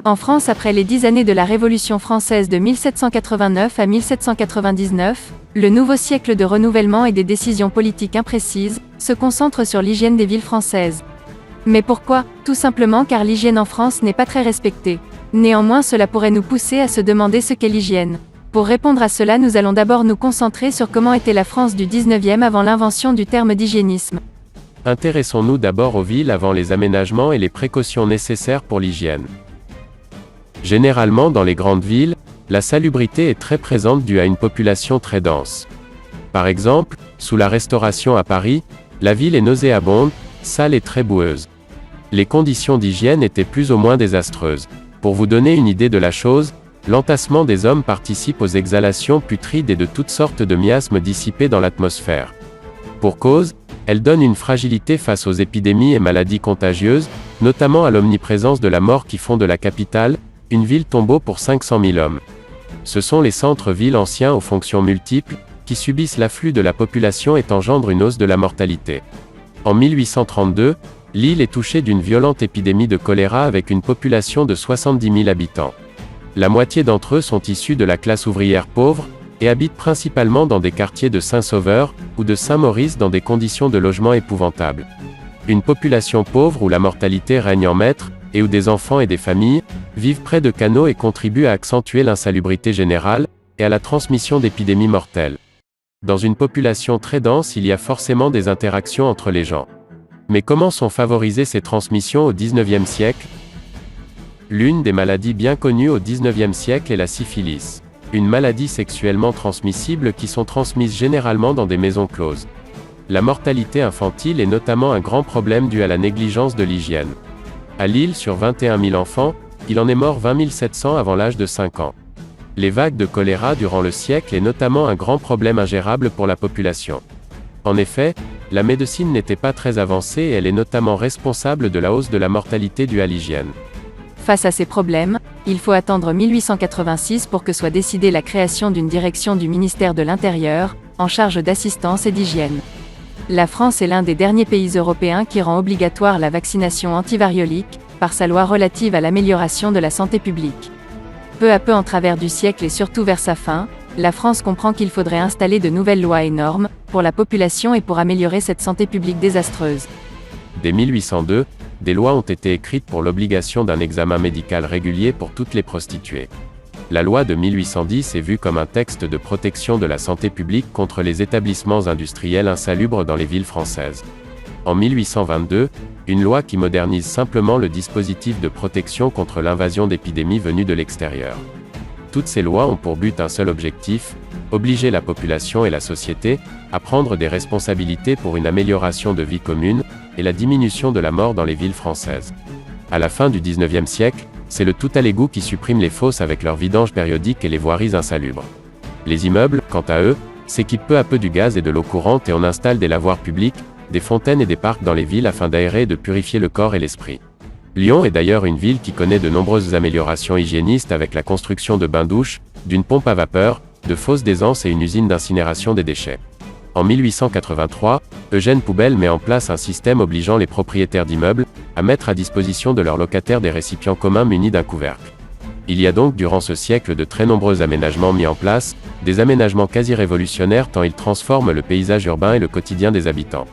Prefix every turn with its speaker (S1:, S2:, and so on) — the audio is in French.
S1: En France, après les 10 années de la Révolution française de 1789 à 1799, le nouveau siècle de renouvellement et des décisions politiques imprécises se concentre sur l'hygiène des villes françaises. Mais pourquoi? Tout simplement car l'hygiène en France n'est pas très respectée. Néanmoins, cela pourrait nous pousser à se demander ce qu'est l'hygiène. Pour répondre à cela, nous allons d'abord nous concentrer sur comment était la France du 19e avant l'invention du terme d'hygiénisme.
S2: Intéressons-nous d'abord aux villes avant les aménagements et les précautions nécessaires pour l'hygiène. Généralement dans les grandes villes, la salubrité est très présente due à une population très dense. Par exemple, sous la Restauration à Paris, la ville est nauséabonde, sale et très boueuse. Les conditions d'hygiène étaient plus ou moins désastreuses. Pour vous donner une idée de la chose, l'entassement des hommes participe aux exhalations putrides et de toutes sortes de miasmes dissipés dans l'atmosphère. Pour cause, elle donne une fragilité face aux épidémies et maladies contagieuses, notamment à l'omniprésence de la mort qui font de la capitale une ville tombeau pour 500 000 hommes. Ce sont les centres-villes anciens aux fonctions multiples, qui subissent l'afflux de la population et engendrent une hausse de la mortalité. En 1832, l'île est touchée d'une violente épidémie de choléra avec une population de 70 000 habitants. La moitié d'entre eux sont issus de la classe ouvrière pauvre, et habitent principalement dans des quartiers de Saint-Sauveur, ou de Saint-Maurice dans des conditions de logement épouvantables. Une population pauvre où la mortalité règne en maître, et où des enfants et des familles vivent près de canaux et contribuent à accentuer l'insalubrité générale, et à la transmission d'épidémies mortelles. Dans une population très dense, il y a forcément des interactions entre les gens. Mais comment sont favorisées ces transmissions au XIXe siècle? L'une des maladies bien connues au XIXe siècle est la syphilis. Une maladie sexuellement transmissible qui sont transmises généralement dans des maisons closes. La mortalité infantile est notamment un grand problème dû à la négligence de l'hygiène. À Lille, sur 21 000 enfants, il en est mort 20 700 avant l'âge de 5 ans. Les vagues de choléra durant le siècle est notamment un grand problème ingérable pour la population. En effet, la médecine n'était pas très avancée et elle est notamment responsable de la hausse de la mortalité due à l'hygiène.
S1: Face à ces problèmes, il faut attendre 1886 pour que soit décidée la création d'une direction du ministère de l'Intérieur, en charge d'assistance et d'hygiène. La France est l'un des derniers pays européens qui rend obligatoire la vaccination antivariolique, par sa loi relative à l'amélioration de la santé publique. Peu à peu en travers du siècle et surtout vers sa fin, la France comprend qu'il faudrait installer de nouvelles lois et normes, pour la population et pour améliorer cette santé publique désastreuse.
S2: Dès 1802, des lois ont été écrites pour l'obligation d'un examen médical régulier pour toutes les prostituées. La loi de 1810 est vue comme un texte de protection de la santé publique contre les établissements industriels insalubres dans les villes françaises. En 1822, une loi qui modernise simplement le dispositif de protection contre l'invasion d'épidémies venues de l'extérieur. Toutes ces lois ont pour but un seul objectif, obliger la population et la société à prendre des responsabilités pour une amélioration de vie commune et la diminution de la mort dans les villes françaises. À la fin du XIXe siècle, c'est le tout à l'égout qui supprime les fosses avec leur vidange périodique et les voiries insalubres. Les immeubles, quant à eux, s'équipent peu à peu du gaz et de l'eau courante et on installe des lavoirs publics, des fontaines et des parcs dans les villes afin d'aérer et de purifier le corps et l'esprit. Lyon est d'ailleurs une ville qui connaît de nombreuses améliorations hygiénistes avec la construction de bains-douches, d'une pompe à vapeur, de fosses d'aisance et une usine d'incinération des déchets. En 1883, Eugène Poubelle met en place un système obligeant les propriétaires d'immeubles à mettre à disposition de leurs locataires des récipients communs munis d'un couvercle. Il y a donc durant ce siècle de très nombreux aménagements mis en place, des aménagements quasi révolutionnaires tant ils transforment le paysage urbain et le quotidien des habitants.